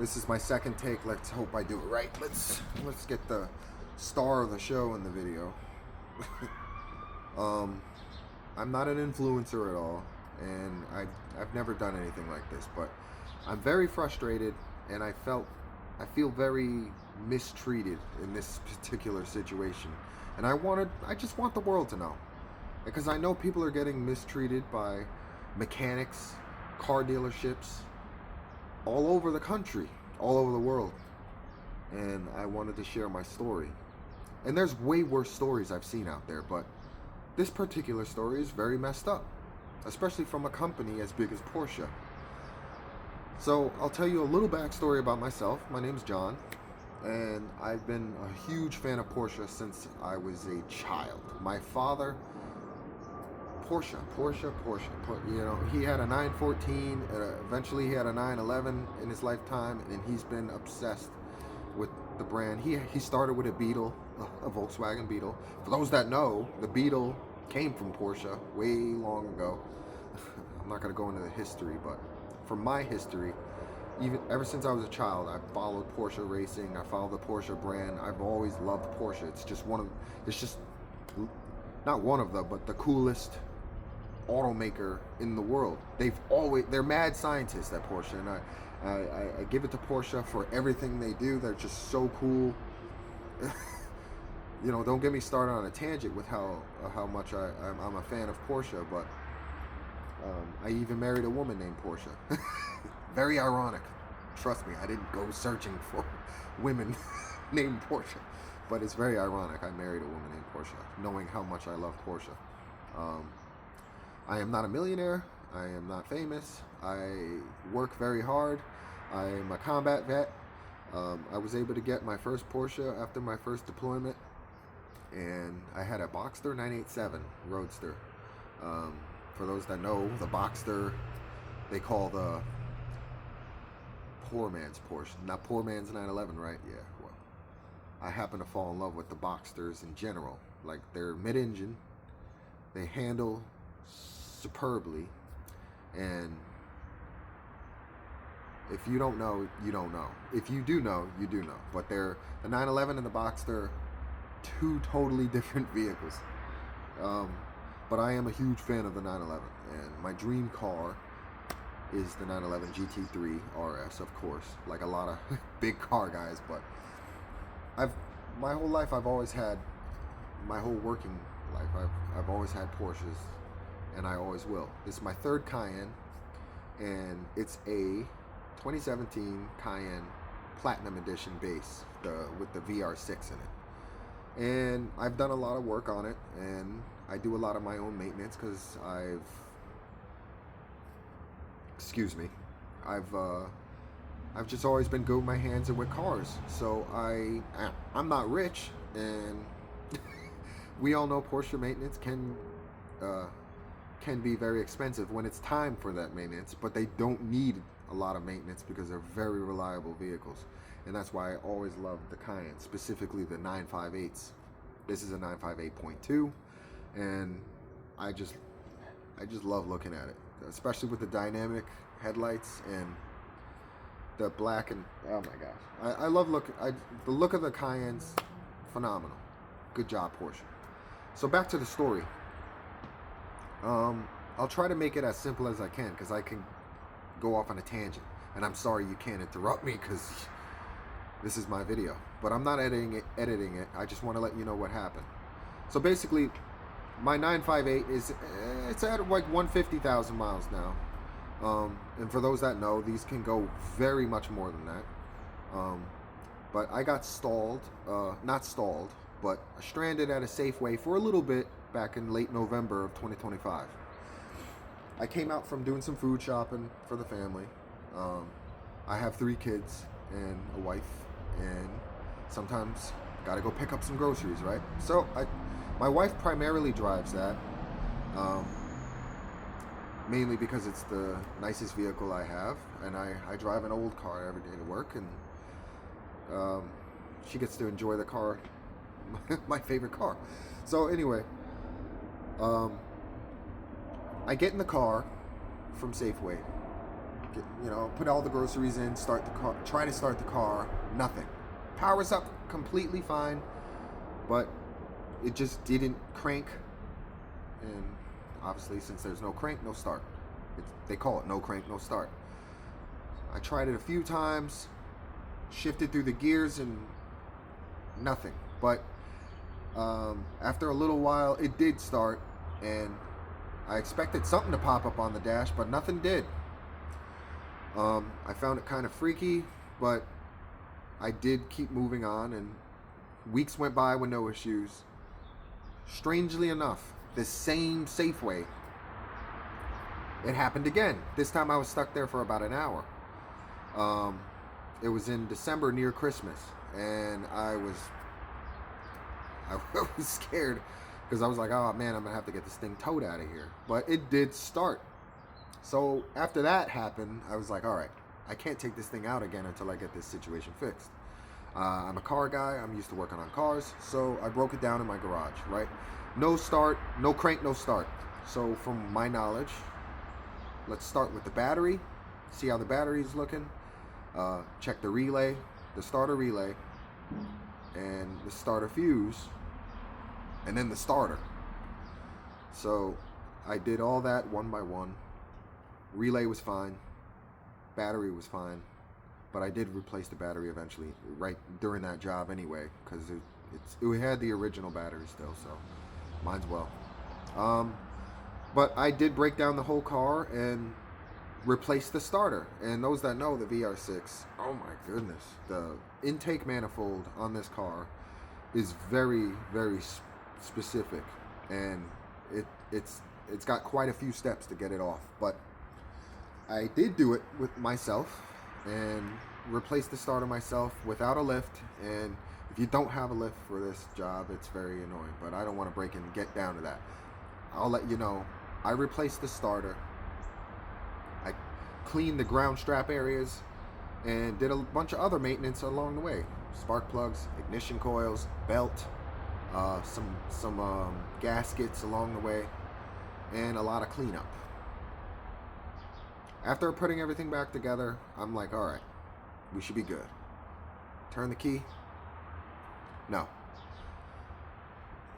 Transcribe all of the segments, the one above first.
This is my second take. Let's hope I do it right. Let's get the star of the show in the video. I'm not an influencer at all, and I've never done anything like this, but I'm very frustrated, and I feel very mistreated in this particular situation, and I just want the world to know, because I know people are getting mistreated by mechanics, car dealerships, all over the country, all over the world, and I wanted to share my story. And there's way worse stories I've seen out there, but this particular story is very messed up, especially from a company as big as Porsche. So I'll tell you a little backstory about myself. My name's John, and I've been a huge fan of Porsche since I was a child. My father, Porsche. You know, he had a 914. Eventually, he had a 911 in his lifetime, and he's been obsessed with the brand. He started with a Beetle, a Volkswagen Beetle. For those that know, the Beetle came from Porsche way long ago. I'm not going to go into the history, but from my history, even ever since I was a child, I followed Porsche racing. I followed the Porsche brand. I've always loved Porsche. It's just not one of them, but the coolest automaker in the world. They're mad scientists at Porsche, and I give it to Porsche for everything they do. They're just so cool. You know, don't get me started on a tangent with how much I'm a fan of Porsche, but I even married a woman named Porsche. Very ironic. Trust me, I didn't go searching for women named Porsche, but it's very ironic. I married a woman named Porsche, knowing how much I love Porsche. I am not a millionaire. I am not famous. I work very hard. I am a combat vet. I was able to get my first Porsche after my first deployment, and I had a Boxster 987 Roadster. For those that know, the Boxster, they call the poor man's Porsche. Not poor man's 911, right? Yeah, well, I happen to fall in love with the Boxsters in general. Like, they're mid-engine, they handle superbly, and if you don't know, you don't know. If you do know, you do know. But they're the 911 and the Boxster, two totally different vehicles. But I am a huge fan of the 911, and my dream car is the 911 GT3 RS, of course, like a lot of big car guys. But my whole life, my whole working life, I've always had Porsches, and I always will. This is my third Cayenne, and it's a 2017 Cayenne Platinum Edition base, with the VR6 in it. And I've done a lot of work on it, and I do a lot of my own maintenance because I've just always been good with my hands and with cars. So I'm not rich, and we all know Porsche maintenance can be very expensive when it's time for that maintenance, but they don't need a lot of maintenance because they're very reliable vehicles. And that's why I always loved the Cayenne, specifically the 958s. This is a 958.2, and I just love looking at it, especially with the dynamic headlights and the black, and oh my gosh, I love the look of the Cayenne's phenomenal. Good job, Porsche. So back to the story. I'll try to make it as simple as I can, because I can go off on a tangent, and I'm sorry you can't interrupt me because this is my video, but I'm not editing it. I just want to let you know what happened. So basically, my 958 it's at like 150,000 miles now. And for those that know, these can go very much more than that. But I got not stalled, but stranded at a Safeway for a little bit back in late November of 2025. I came out from doing some food shopping for the family. I have 3 kids and a wife, and sometimes gotta go pick up some groceries, right? So my wife primarily drives that, mainly because it's the nicest vehicle I have, and I drive an old car every day to work, and she gets to enjoy the car, my favorite car. So anyway, I get in the car from Safeway, put all the groceries in, start the car, try to start the car, nothing. Powers up completely fine, but it just didn't crank. And obviously, since there's no crank, no start. They call it no crank, no start. I tried it a few times, shifted through the gears, and nothing. But after a little while, it did start, and I expected something to pop up on the dash, but nothing did. I found it kind of freaky, but I did keep moving on, and weeks went by with no issues. Strangely enough, the same Safeway, it happened again. This time I was stuck there for about an hour. It was in December near Christmas, and I was scared because I was like, oh man, I'm gonna have to get this thing towed out of here. But it did start. So after that happened, I was like, all right, I can't take this thing out again until I get this situation fixed. I'm a car guy. I'm used to working on cars. So I broke it down in my garage, right? No start, no crank, no start. So from my knowledge, let's start with the battery, see how the battery is looking, check the relay, the starter relay, and the starter fuse, and then the starter. So I did all that one by one. Relay was fine, battery was fine, but I did replace the battery eventually, right during that job anyway, because it had the original battery still, so mine's well. But I did break down the whole car and replace the starter. And those that know the VR6, oh my goodness, the intake manifold on this car is very, very specific, and it's got quite a few steps to get it off. But I did do it with myself and replaced the starter myself without a lift. And if you don't have a lift for this job, it's very annoying, but I don't want to break and get down to that. I'll let you know. I replaced the starter. I cleaned the ground strap areas and did a bunch of other maintenance along the way. Spark plugs, ignition coils, belt, some gaskets along the way, and a lot of cleanup. After putting everything back together, I'm like, all right, we should be good. Turn the key. No.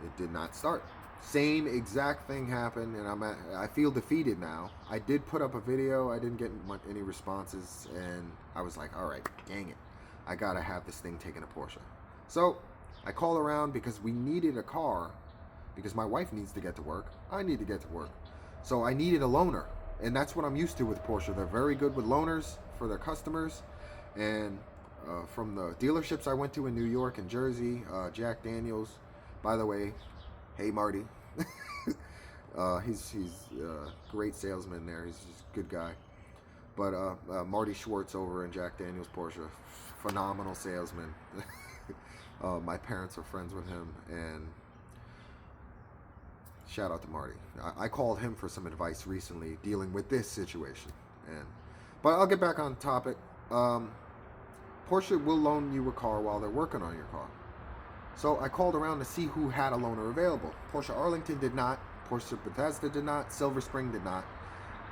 It did not start. Same exact thing happened, and I feel defeated now. I did put up a video. I didn't get any responses, and I was like, all right, dang it. I gotta have this thing taken to Porsche. So I called around because we needed a car, because my wife needs to get to work. I need to get to work. So I needed a loaner. And that's what I'm used to with Porsche. They're very good with loaners for their customers. And from the dealerships I went to in New York and Jersey, Jack Daniels, by the way, hey Marty, he's a great salesman there. He's just a good guy. But Marty Schwartz over in Jack Daniels Porsche, phenomenal salesman. My parents are friends with him, and shout out to Marty. I called him for some advice recently dealing with this situation. But I'll get back on topic. Porsche will loan you a car while they're working on your car. So I called around to see who had a loaner available. Porsche Arlington did not. Porsche Bethesda did not. Silver Spring did not.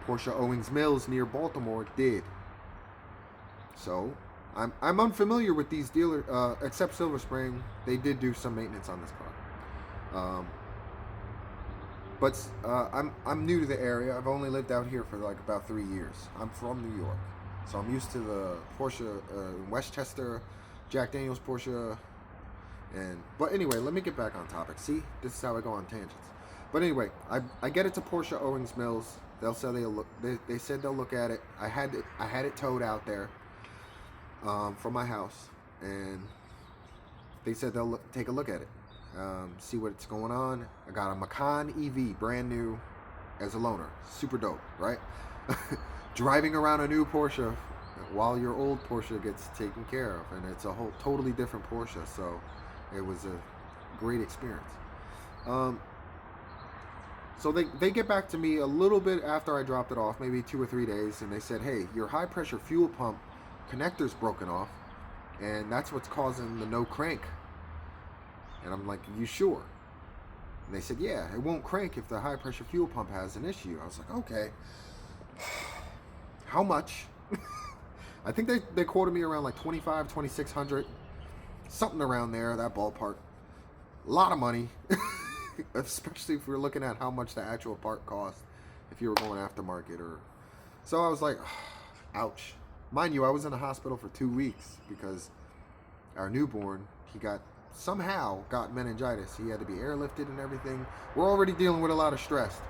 Porsche Owings Mills near Baltimore did. So I'm unfamiliar with these dealers, except Silver Spring. They did do some maintenance on this car. But I'm new to the area. I've only lived out here for like about 3 years. I'm from New York, so I'm used to the Porsche in Westchester, Jack Daniels Porsche. But anyway, let me get back on topic. See, this is how I go on tangents. But anyway, I get it to Porsche Owings Mills. They said they'll look at it. I had it towed out there from my house, and they said they'll take a look at it. See what's going on. I got a Macan EV, brand new, as a loaner. Super dope, right? Driving around a new Porsche while your old Porsche gets taken care of, and it's a whole totally different Porsche, so it was a great experience. So they get back to me a little bit after I dropped it off, maybe 2 or 3 days, and they said, hey, your high pressure fuel pump connector's broken off, and that's what's causing the no crank. And I'm like, you sure? And they said, yeah, it won't crank if the high pressure fuel pump has an issue. I was like, okay. How much I think they quoted me around like 25, 2600, something around there, that ballpark. A lot of money, especially if we're looking at how much the actual part cost if you were going aftermarket. Or so I was like, ouch. Mind you, I was in the hospital for 2 weeks because our newborn, he somehow got meningitis. He had to be airlifted and everything. We're already dealing with a lot of stress.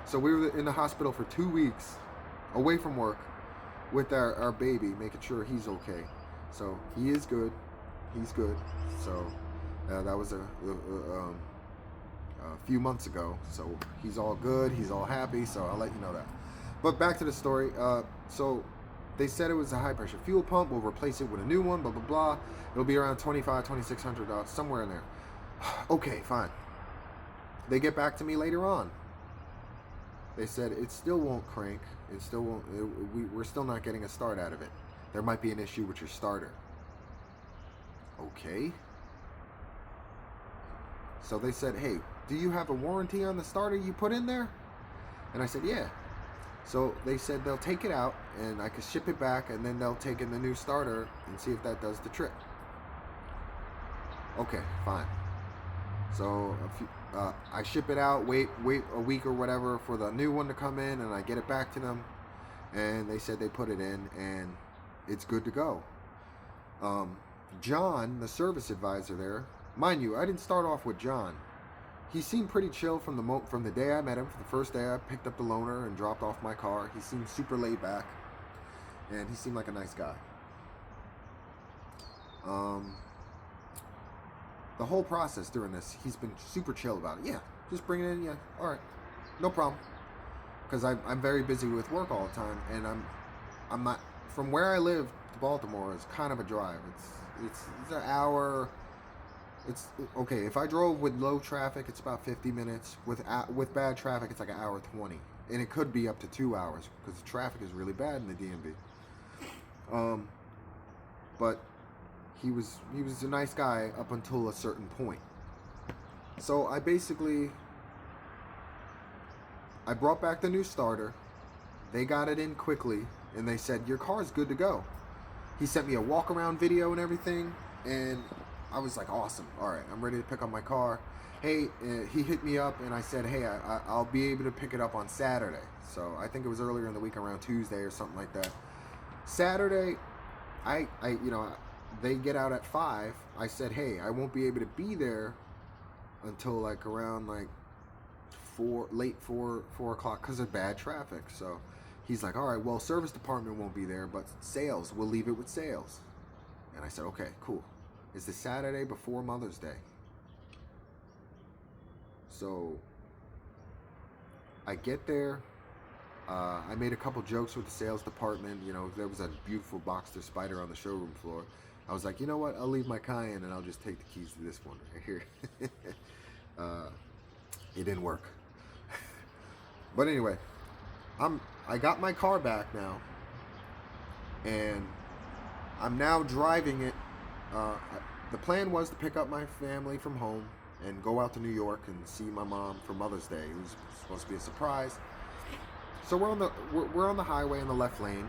So we were in the hospital for 2 weeks, away from work, with our baby, making sure he's okay. So he is good. He's good. So that was a few months ago. So he's all good. He's all happy. So I'll let you know that. But back to the story. So they said it was a high pressure fuel pump. We'll replace it with a new one. Blah blah blah. It'll be around $2,500, $2,600, somewhere in there. Okay, fine. They get back to me later on. They said it still won't crank. It still won't. We're still not getting a start out of it. There might be an issue with your starter. Okay. So they said, hey, do you have a warranty on the starter you put in there? And I said, yeah. So they said they'll take it out and I could ship it back, and then they'll take in the new starter and see if that does the trick. Okay, fine. So I ship it out, wait a week or whatever for the new one to come in, and I get it back to them, and they said they put it in and it's good to go. John, the service advisor there, mind you, I didn't start off with John. He seemed pretty chill from the day I met him. For the first day I picked up the loaner and dropped off my car. He seemed super laid back, and he seemed like a nice guy. The whole process during this, he's been super chill about it. Yeah, just bring it in. Yeah, all right, no problem. Because I'm very busy with work all the time, and I'm not, from where I live to Baltimore is kind of a drive. It's an hour. It's okay if I drove with low traffic, it's about 50 minutes. With bad traffic, it's like an hour 20, and it could be up to 2 hours because the traffic is really bad in the DMV. But he was a nice guy up until a certain point. So I brought back the new starter. They got it in quickly, and they said your car's good to go. He sent me a walk around video and everything, and I was like, awesome. All right, I'm ready to pick up my car. Hey, he hit me up, and I said, hey, I'll be able to pick it up on Saturday. So I think it was earlier in the week, around Tuesday or something like that. Saturday, they get out at 5. I said, hey, I won't be able to be there until like around like 4 o'clock because of bad traffic. So he's like, all right, well, service department won't be there, but sales, we'll leave it with sales. And I said, okay, cool. It's the Saturday before Mother's Day. So I get there. I made a couple jokes with the sales department. You know, there was a beautiful Boxster Spider on the showroom floor. I was like, you know what? I'll leave my Cayenne and I'll just take the keys to this one right here. It didn't work. But anyway, I got my car back now, and I'm now driving it. The plan was to pick up my family from home and go out to New York and see my mom for Mother's Day. It was supposed to be a surprise. So we're on the highway in the left lane,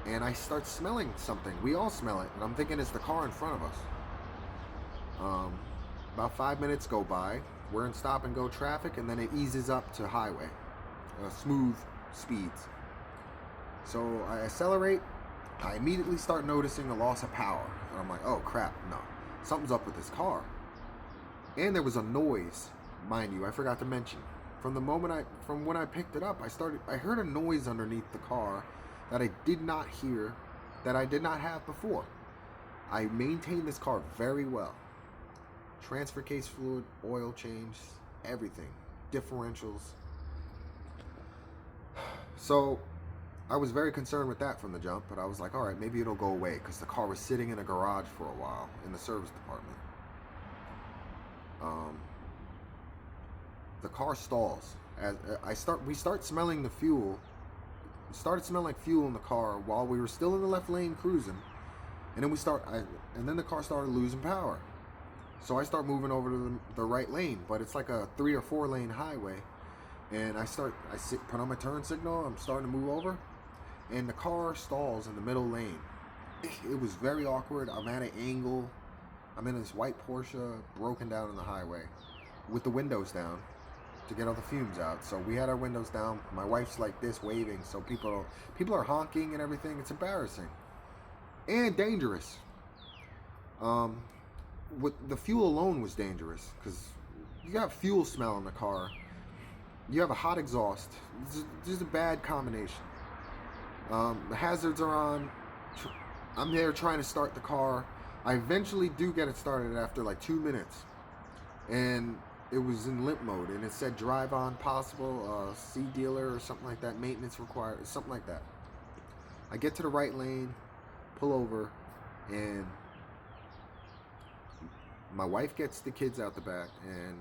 and I start smelling something. We all smell it, and I'm thinking it's the car in front of us. About 5 minutes go by. We're in stop and go traffic, and then it eases up to highway, smooth speeds. So I accelerate. I immediately start noticing a loss of power, and I'm like, oh crap, no, something's up with this car. And there was a noise, mind you, I forgot to mention. From when I picked it up, I heard a noise underneath the car that I did not hear, that I did not have before. I maintained this car very well. Transfer case fluid, oil change, everything, differentials. So I was very concerned with that from the jump, but I was like, all right, maybe it'll go away, because the car was sitting in a garage for a while in the service department. The car stalls. We start smelling the fuel. Started smelling like fuel in the car while we were still in the left lane cruising, and then the car started losing power. So I start moving over to the right lane, but it's like a 3 or 4 lane highway, and put on my turn signal. I'm starting to move over, and the car stalls in the middle lane. It was very awkward. I'm at an angle. I'm in this white Porsche, broken down on the highway, with the windows down to get all the fumes out. So we had our windows down. My wife's like this, waving. So people are honking and everything. It's embarrassing and dangerous. With the fuel alone was dangerous because you got fuel smell in the car. You have a hot exhaust. This is a bad combination. The hazards are on. I'm there trying to start the car. I eventually do get it started after like 2 minutes, and it was in limp mode, and it said drive on possible, C dealer or something like that, maintenance required, something like that. I get to the right lane, pull over, and my wife gets the kids out the back, and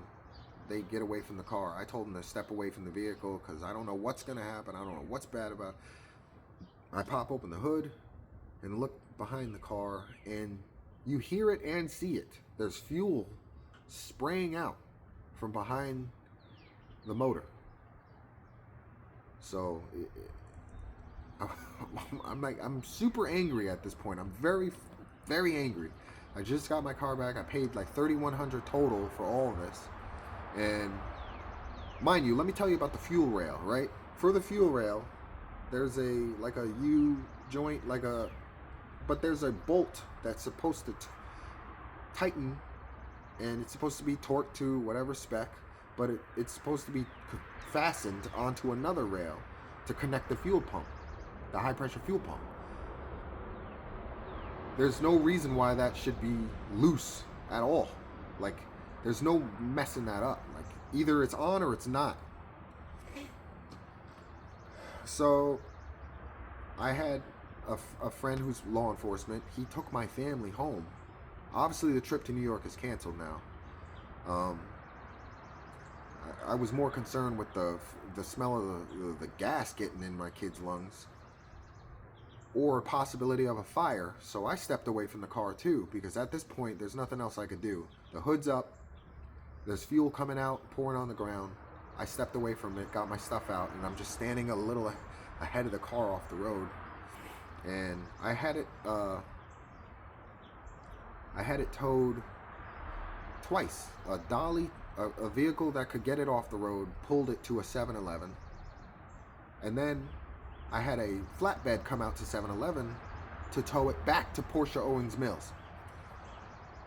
they get away from the car. I told them to step away from the vehicle because I don't know what's going to happen. I don't know what's bad about it. I pop open the hood and look behind the car, and you hear it and see it. There's fuel spraying out from behind the motor. So I'm super angry at this point. I'm very, very angry. I just got my car back. I paid like $3,100 total for all of this. And mind you, let me tell you about the fuel rail, right? For the fuel rail, there's a U joint, but there's a bolt that's supposed to tighten, and it's supposed to be torqued to whatever spec, but it's supposed to be fastened onto another rail to connect the fuel pump, the high pressure fuel pump. There's no reason why that should be loose at all. Like, there's no messing that up. Like, either it's on or it's not. So I had a friend who's law enforcement. He took my family home. Obviously, the trip to New York is canceled now. I was more concerned with the smell of the gas getting in my kids' lungs, or a possibility of a fire. So I stepped away from the car too, because at this point, there's nothing else I could do. The hood's up. There's fuel coming out, pouring on the ground. I stepped away from it, got my stuff out, and I'm just standing a little ahead of the car off the road. And I had it towed twice. A dolly, a vehicle that could get it off the road, pulled it to a 7-Eleven. And then I had a flatbed come out to 7-Eleven to tow it back to Porsche Owings Mills.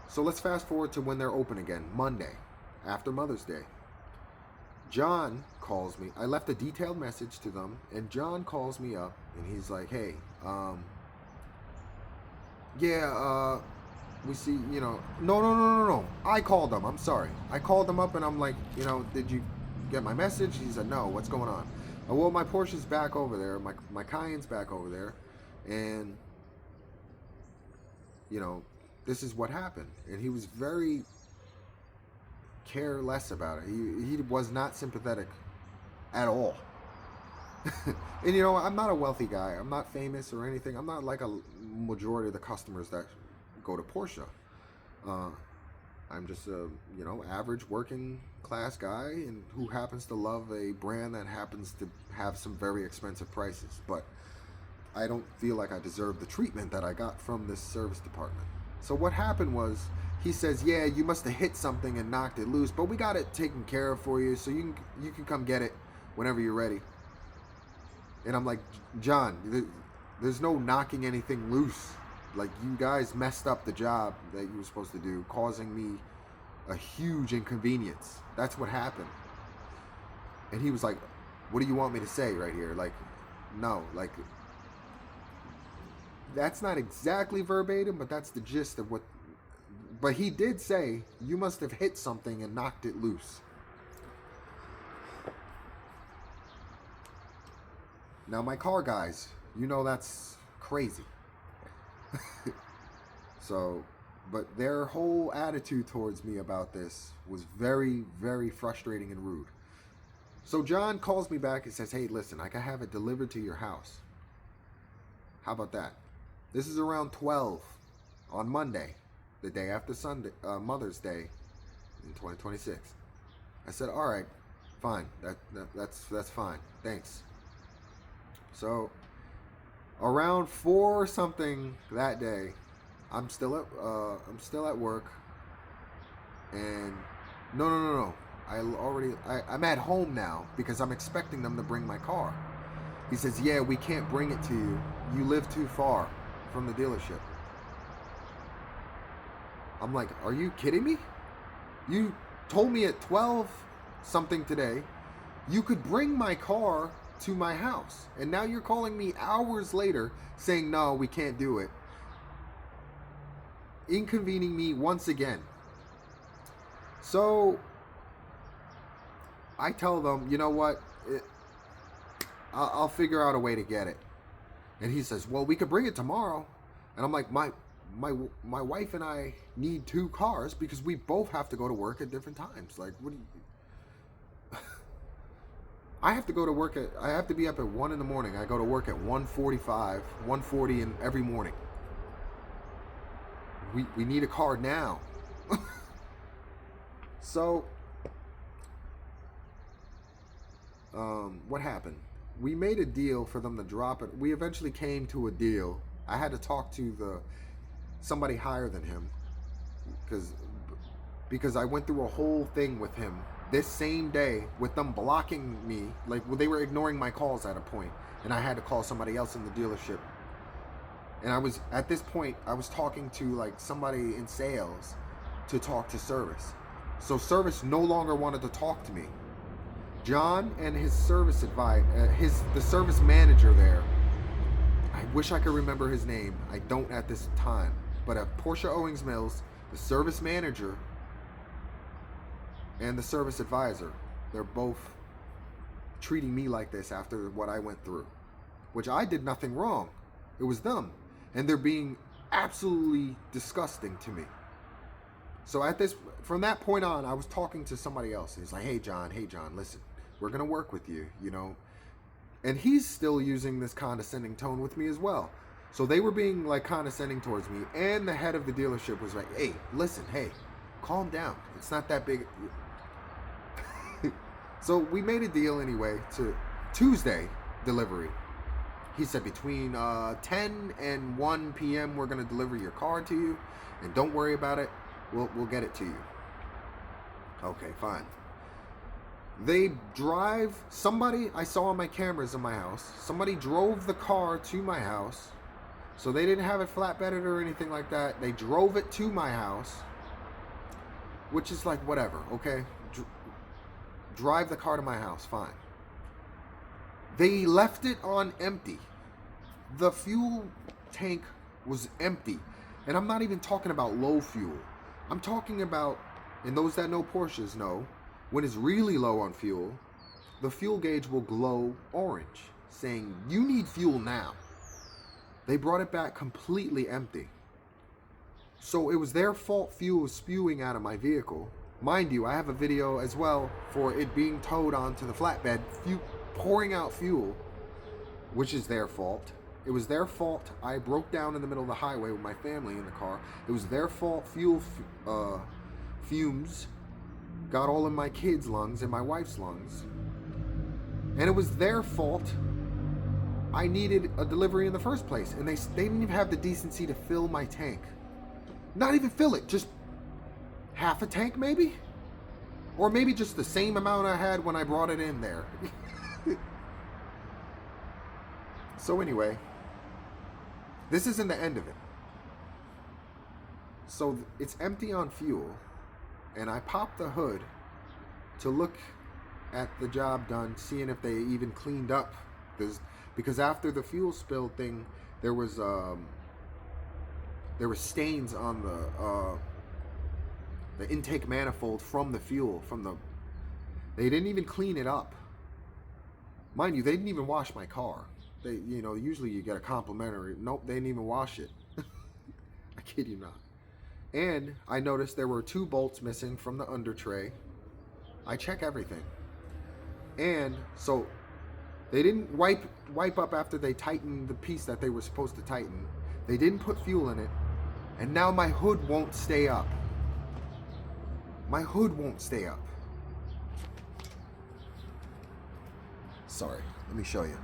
So let's fast forward to when they're open again, Monday, after Mother's Day. John calls me. I left a detailed message to them, and John calls me up, and he's like, hey, we see, no. I called them. I'm sorry. I called them up, and I'm like, did you get my message? He said, no, what's going on? Well, my Porsche's back over there. My Cayenne's back over there, and, this is what happened. And he was very careless about it. He was not sympathetic at all. And I'm not a wealthy guy. I'm not famous or anything. I'm not like a majority of the customers that go to Porsche. I'm just a average working class guy, and who happens to love a brand that happens to have some very expensive prices. But I don't feel like I deserve the treatment that I got from this service department. So what happened was, he says, yeah, you must have hit something and knocked it loose, but we got it taken care of for you, so you can come get it whenever you're ready. And I'm like, John, there's no knocking anything loose. Like, you guys messed up the job that you were supposed to do, causing me a huge inconvenience. That's what happened. And he was like, what do you want me to say right here? Like, no, like, that's not exactly verbatim, but that's the gist of what. But he did say, you must have hit something and knocked it loose. Now, my car guys, that's crazy. So, but their whole attitude towards me about this was very, very frustrating and rude. So John calls me back and says, hey, listen, I can have it delivered to your house. How about that? This is around 12 on Monday, the day after Sunday, Mother's Day in 2026. I said, all right, fine. That's fine. Thanks. So Around 4 or something that day, I'm still at work, and no. I'm at home now because I'm expecting them to bring my car. He says, "Yeah, we can't bring it to you. You live too far from the dealership." I'm like, "Are you kidding me? You told me at 12 something today you could bring my car to my house. And now you're calling me hours later saying, no, we can't do it. Inconvening me once again." So I tell them, you know what? I'll figure out a way to get it. And he says, well, we could bring it tomorrow. And I'm like, my wife and I need 2 cars because we both have to go to work at different times. Like, what do you... I have to go to work I have to be up at 1 in the morning. I go to work at 1:45, 1:40 in every morning. We need a car now. So, what happened? We made a deal for them to drop it. We eventually came to a deal. I had to talk to somebody higher than him because I went through a whole thing with him this same day with them blocking me. Like, they were ignoring my calls at a point, and I had to call somebody else in the dealership. And at this point, I was talking to like somebody in sales to talk to service. So service no longer wanted to talk to me. John and his service the service manager there, I wish I could remember his name. I don't at this time. But at Porsche Owings Mills, the service manager and the service advisor, they're both treating me like this after what I went through, which I did nothing wrong. It was them. And they're being absolutely disgusting to me. So from that point on, I was talking to somebody else. He's like, hey John, listen, we're going to work with you, you know. And he's still using this condescending tone with me as well. So they were being like condescending towards me. And the head of the dealership was like, hey, listen, hey, calm down. It's not that big. So we made a deal anyway to Tuesday delivery. He said between 10 and 1 p.m. we're going to deliver your car to you. And don't worry about it. We'll get it to you. Okay, fine. They drive, somebody I saw on my cameras in my house, somebody drove the car to my house. So they didn't have it flatbedded or anything like that. They drove it to my house, which is like whatever, okay? Drive the car to my house, fine. They left it on empty. The fuel tank was empty. And I'm not even talking about low fuel. I'm talking about, and those that know Porsches know, when it's really low on fuel, the fuel gauge will glow orange, saying, you need fuel now. They brought it back completely empty. So it was their fault fuel was spewing out of my vehicle. Mind you, I have a video as well for it being towed onto the flatbed, pouring out fuel, which is their fault. It was their fault. I broke down in the middle of the highway with my family in the car. It was their fault. Fumes got all in my kids' lungs and my wife's lungs. And it was their fault I needed a delivery in the first place. And they didn't even have the decency to fill my tank. Not even fill it, just half a tank maybe? Or maybe just the same amount I had when I brought it in there. So anyway, this isn't the end of it. So it's empty on fuel, and I popped the hood to look at the job done, seeing if they even cleaned up. Because after the fuel spill thing, there were stains on the intake manifold from the fuel. They didn't even clean it up. Mind you, they didn't even wash my car. They, usually you get a complimentary. Nope, they didn't even wash it. I kid you not. And I noticed there were 2 bolts missing from the under tray. I check everything. And so they didn't wipe up after they tightened the piece that they were supposed to tighten. They didn't put fuel in it. And now my hood won't stay up. My hood won't stay up. Sorry, let me show you.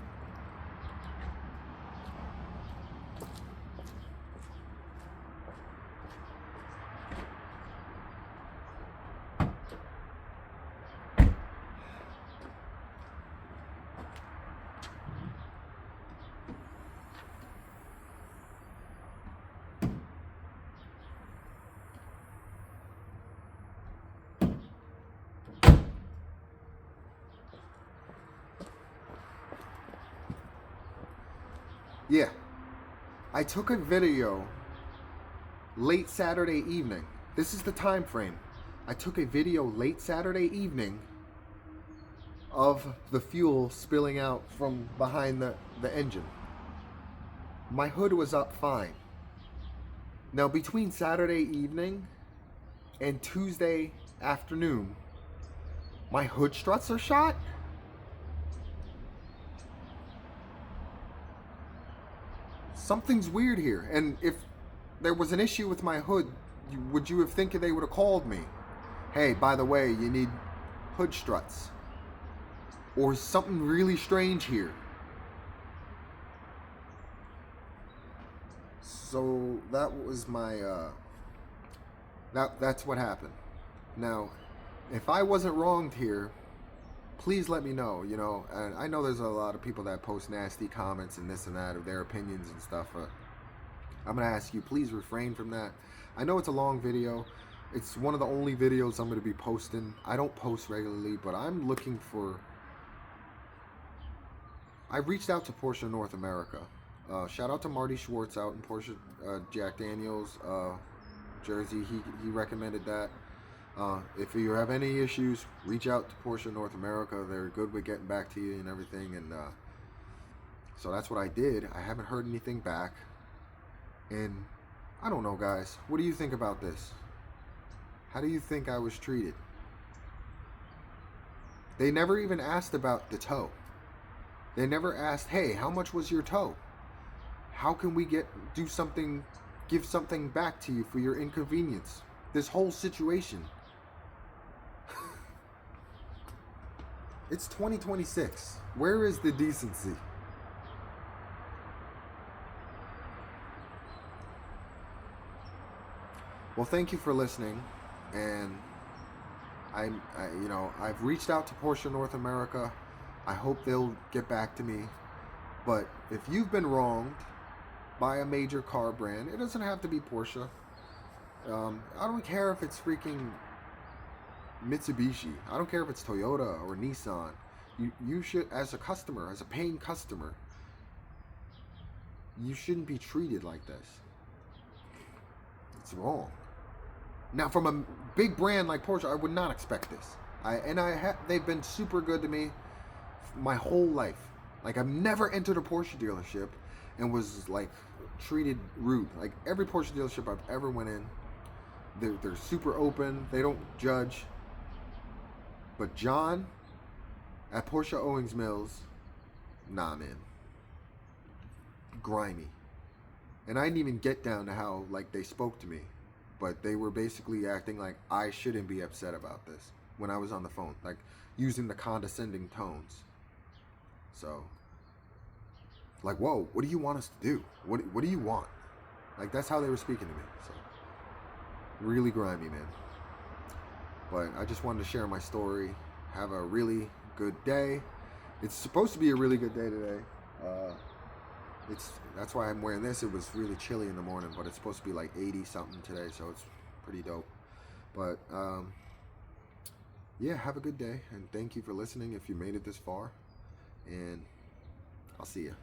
Yeah, I took a video late Saturday evening. This is the time frame. I took a video late Saturday evening of the fuel spilling out from behind the engine. My hood was up fine. Now, between Saturday evening and Tuesday afternoon, my hood struts are shot. Something's weird here. And if there was an issue with my hood, would you have think they would have called me? Hey, by the way, you need hood struts. Or something really strange here. So that was my that's what happened. Now, if I wasn't wronged here, please let me know. You know, and I know there's a lot of people that post nasty comments and this and that of their opinions and stuff. I'm gonna ask you, please refrain from that. I know it's a long video. It's one of the only videos I'm gonna be posting. I don't post regularly, but I'm looking for. I reached out to Porsche North America. Shout out to Marty Schwartz out in Porsche Jack Daniels, Jersey. He recommended that. If you have any issues, reach out to Porsche North America. They're good with getting back to you and everything. And so that's what I did. I haven't heard anything back. And I don't know, guys. What do you think about this? How do you think I was treated? They never even asked about the tow. They never asked, hey, how much was your tow? How can we give something back to you for your inconvenience? This whole situation. It's 2026. Where is the decency? Well, thank you for listening, and I've reached out to Porsche North America. I hope they'll get back to me. But if you've been wronged by a major car brand, it doesn't have to be Porsche. I don't care if it's freaking Mitsubishi. I don't care if it's Toyota or Nissan. You should, as a customer, as a paying customer, you shouldn't be treated like this. It's wrong. Now, from a big brand like Porsche, I would not expect this. They've been super good to me my whole life. Like, I've never entered a Porsche dealership and was like treated rude. Like, every Porsche dealership I've ever went in, they're super open. They don't judge. But John at Porsche Owings Mills, nah, man. Grimy. And I didn't even get down to how like they spoke to me. But they were basically acting like I shouldn't be upset about this when I was on the phone. Like, using the condescending tones. So, like, whoa, what do you want us to do? What do you want? Like, that's how they were speaking to me. So, really grimy, man. But I just wanted to share my story. Have a really good day. It's supposed to be a really good day today. That's why I'm wearing this. It was really chilly in the morning, but it's supposed to be like 80 something today, so it's pretty dope. But yeah, have a good day, and thank you for listening if you made it this far, and I'll see you.